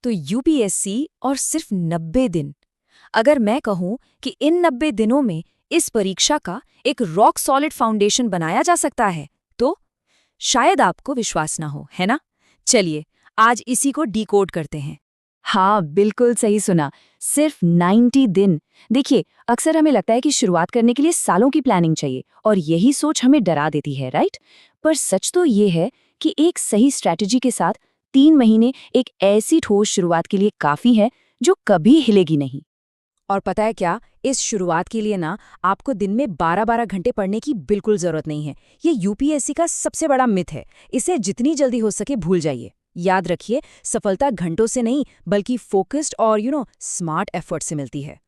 तो यूपीएससी और सिर्फ 90 दिन। अगर मैं कहूं कि इन 90 दिनों में इस परीक्षा का एक रॉक सॉलिड फाउंडेशन बनाया जा सकता है, तो शायद आपको विश्वास ना हो, है ना? चलिए, आज इसी को डिकोड करते हैं। हाँ, बिल्कुल सही सुना। सिर्फ 90 दिन। देखिए, अक्सर हमें लगता है कि शुरुआत करने के लिए सालों की प्लानिंग चाहिए और यही सोच हमें डरा देती है, राइट? पर सच तो ये है कि एक सही स्ट्रैटेजी के साथ 3 महीने एक ऐसी ठोस शुरुआत के लिए काफी है जो कभी हिलेगी नहीं। और पता है क्या, इस शुरुआत के लिए ना आपको दिन में 12-12 घंटे पढ़ने की बिल्कुल जरूरत नहीं है। ये यूपीएससी का सबसे बड़ा मिथ है। इसे जितनी जल्दी हो सके भूल जाइए। याद रखिए, सफलता घंटों से नहीं बल्कि फोकस्ड और स्मार्ट एफर्ट से मिलती है।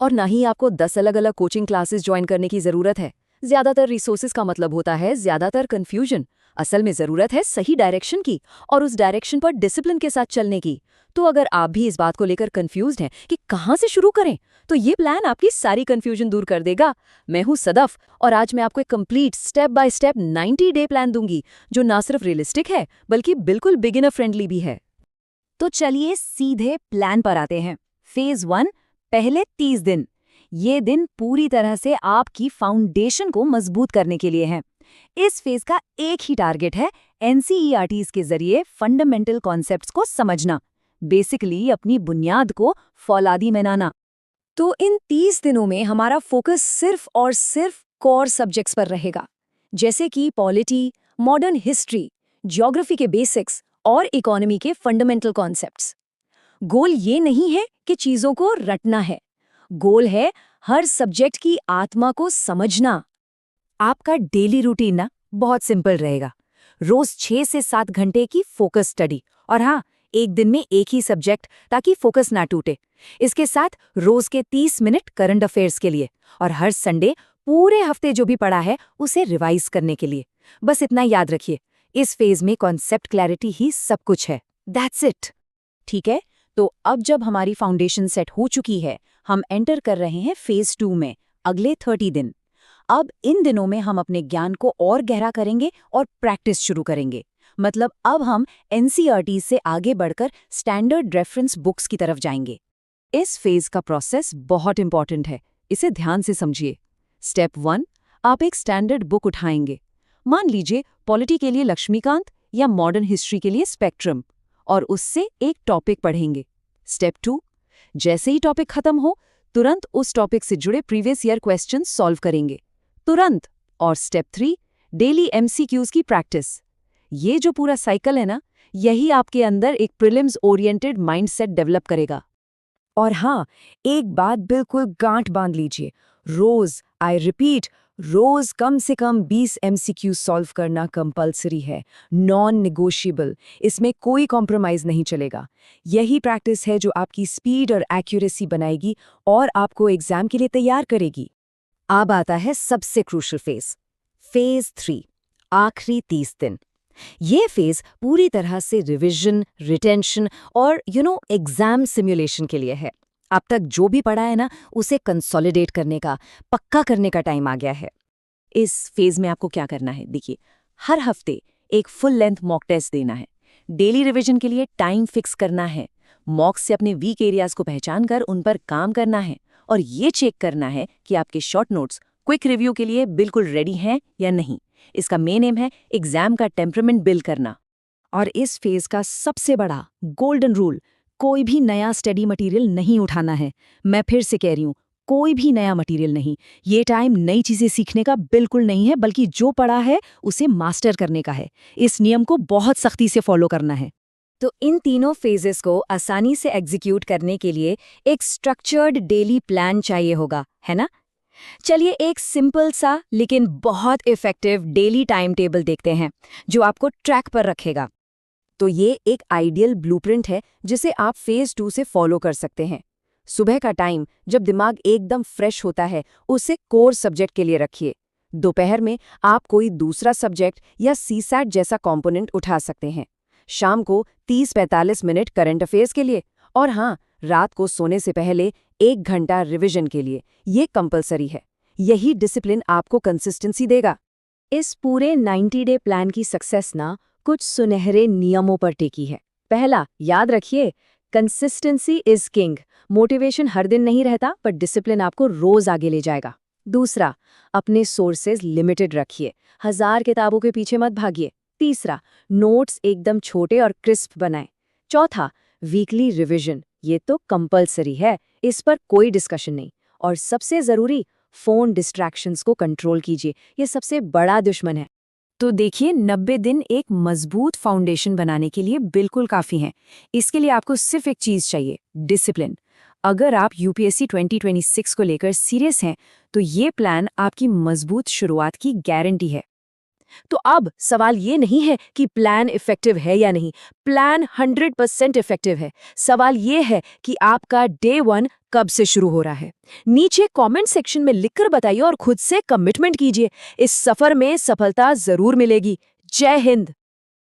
और ना ही आपको 10 अलग-अलग कोचिंग क्लासेस ज्वाइन करने की जरूरत है। ज्यादातर रिसोर्सेज का मतलब होता है ज्यादातर कंफ्यूजन। असल में जरूरत है सही डायरेक्शन की और उस डायरेक्शन पर डिसिप्लिन के साथ चलने की। तो अगर आप भी इस बात को लेकर कंफ्यूज्ड हैं कि कहाँ से शुरू करें, तो ये प्लान आपकी सारी कंफ्यूजन दूर कर देगा। मैं हूँ सदफ और आज मैं आपको एक complete step by step 90 day plan दूंगी, जो ना सिर्फ रियलिस्टिक है बल्कि बिल्कुल बिगिनर फ्रेंडली भी है। तो चलिए सीधे प्लान पर आते हैं। फेज 1, पहले 30 दिन। ये दिन पूरी तरह से आपकी फाउंडेशन को मजबूत करने के लिए हैं। इस फेज का एक ही टारगेट है, एनसीईआरटीज के जरिए फंडामेंटल कॉन्सेप्ट्स को समझना, बेसिकली अपनी बुनियाद को फौलादी बनाना। तो इन 30 दिनों में हमारा फोकस सिर्फ और सिर्फ कोर सब्जेक्ट्स पर रहेगा, जैसे कि पॉलिटी, मॉडर्न हिस्ट्री, ज्योग्राफी के बेसिक्स और इकोनॉमी के फंडामेंटल कॉन्सेप्ट्स। गोल ये नहीं है कि चीजों को रटना है, गोल है हर सब्जेक्ट की आत्मा को समझना। आपका डेली रूटीन ना बहुत सिंपल रहेगा। रोज 6 से 7 घंटे की फोकस स्टडी, और हाँ, एक दिन में एक ही सब्जेक्ट ताकि फोकस ना टूटे। इसके साथ रोज के 30 मिनट करंट अफेयर्स के लिए और हर संडे पूरे हफ्ते जो भी पढ़ा है उसे रिवाइज करने के लिए। बस इतना याद रखिए, इस फेज में कॉन्सेप्ट क्लैरिटी ही सब कुछ है। That's it. ठीक है, तो अब जब हमारी फाउंडेशन सेट हो चुकी है, हम एंटर कर रहे हैं फेज 2 में, अगले 30 दिन। अब इन दिनों में हम अपने ज्ञान को और गहरा करेंगे और प्रैक्टिस शुरू करेंगे। मतलब अब हम एनसीईआरटी से आगे बढ़कर स्टैंडर्ड रेफरेंस बुक्स की तरफ जाएंगे। इस फेज का प्रोसेस बहुत इंपॉर्टेंट है, इसे ध्यान से समझिए। स्टेप 1, आप एक स्टैंडर्ड बुक उठाएंगे। मान लीजिए पॉलिटी के लिए लक्ष्मीकांत या मॉडर्न हिस्ट्री के लिए स्पेक्ट्रम, और उससे एक टॉपिक पढ़ेंगे। स्टेप 2, जैसे ही टॉपिक खत्म हो, तुरंत उस टॉपिक से जुड़े प्रीवियस ईयर क्वेश्चन सॉल्व करेंगे, तुरंत। और स्टेप 3, डेली एमसीक्यूज की प्रैक्टिस। ये जो पूरा साइकिल है ना, यही आपके अंदर एक प्रीलिम्स ओरिएंटेड माइंडसेट डेवलप करेगा। और हाँ, एक बात बिल्कुल गांठ बांध लीजिए, रोज, आई रिपीट, रोज कम से कम 20 एमसीक्यू सॉल्व करना कंपलसरी है, नॉन नेगोशिएबल। इसमें कोई कॉम्प्रोमाइज नहीं चलेगा। यही प्रैक्टिस है जो आपकी स्पीड और एक्यूरेसी बनाएगी और आपको एग्जाम के लिए तैयार करेगी। अब आता है सबसे क्रूशियल फेज, फेज 3, आखिरी 30 दिन। ये फेज पूरी तरह से रिवीजन, रिटेंशन और एग्जाम सिमुलेशन के लिए है। अब तक जो भी पढ़ा है ना, उसे कंसोलिडेट करने का, पक्का करने का टाइम आ गया है। इस फेज में आपको क्या करना है, देखिए, हर हफ्ते एक फुल लेंथ मॉक टेस्ट देना है। डेली रिवीजन के लिए टाइम फिक्स करना है। मॉक्स से अपने वीक एरियाज को पहचान कर उन पर काम करना है और ये चेक करना है कि आपके शॉर्ट नोट्स क्विक रिव्यू के लिए बिल्कुल रेडी हैं या नहीं। इसका मेन एम है एग्जाम का टेम्परामेंट बिल्ड करना। और इस फेज का सबसे बड़ा गोल्डन रूल, कोई भी नया स्टडी मटेरियल नहीं उठाना है। मैं फिर से कह रही हूँ, कोई भी नया मटेरियल नहीं। ये टाइम नई चीजें सीखने का बिल्कुल नहीं है, बल्कि जो पढ़ा है उसे मास्टर करने का है। इस नियम को बहुत सख्ती से फॉलो करना है। तो इन तीनों फेजेस को आसानी से एग्जीक्यूट करने के लिए एक स्ट्रक्चर्ड डेली प्लान चाहिए होगा, है ना? चलिए एक सिंपल सा लेकिन बहुत इफेक्टिव डेली टाइम टेबल देखते हैं, जो आपको ट्रैक पर रखेगा। तो ये एक आइडियल ब्लूप्रिंट है जिसे आप फेज 2 से फॉलो कर सकते हैं। सुबह का टाइम, जब दिमाग एकदम फ्रेश होता है, उसे कोर सब्जेक्ट के लिए रखिए। दोपहर में आप कोई दूसरा सब्जेक्ट या सीसैट जैसा कंपोनेंट उठा सकते हैं। शाम को 30-45 मिनट करंट अफेयर्स के लिए, और हाँ, रात को सोने से पहले 1 घंटा रिवीजन के लिए। ये कंपलसरी है। यही डिसिप्लिन आपको कंसिस्टेंसी देगा। इस पूरे 90 डे प्लान की सक्सेस ना कुछ सुनहरे नियमों पर टिकी है। पहला, याद रखिए, कंसिस्टेंसी इज किंग। मोटिवेशन हर दिन नहीं रहता, पर डिसिप्लिन आपको रोज आगे ले जाएगा। दूसरा, अपने सोर्सेज लिमिटेड रखिए। 1000 किताबों के पीछे मत भागिए। तीसरा, नोट्स एकदम छोटे और क्रिस्प बनाएं। चौथा, वीकली रिवीजन, ये तो कंपलसरी है, इस पर कोई डिस्कशन नहीं। और सबसे जरूरी, फोन डिस्ट्रैक्शंस को कंट्रोल कीजिए, ये सबसे बड़ा दुश्मन है। तो देखिए 90 दिन एक मजबूत फाउंडेशन बनाने के लिए बिल्कुल काफी हैं। इसके लिए आपको सिर्फ एक चीज चाहिए, डिसिप्लिन। अगर आप यूपीएससी 2026 को लेकर सीरियस हैं, तो ये प्लान आपकी मजबूत शुरुआत की गारंटी है। तो अब सवाल ये नहीं है कि प्लान इफेक्टिव है या नहीं, प्लान 100% इफेक्टिव है। सवाल ये है कि आपका डे 1 कब से शुरू हो रहा है। नीचे कमेंट सेक्शन में लिखकर बताइए और खुद से कमिटमेंट कीजिए। इस सफर में सफलता जरूर मिलेगी। जय हिंद।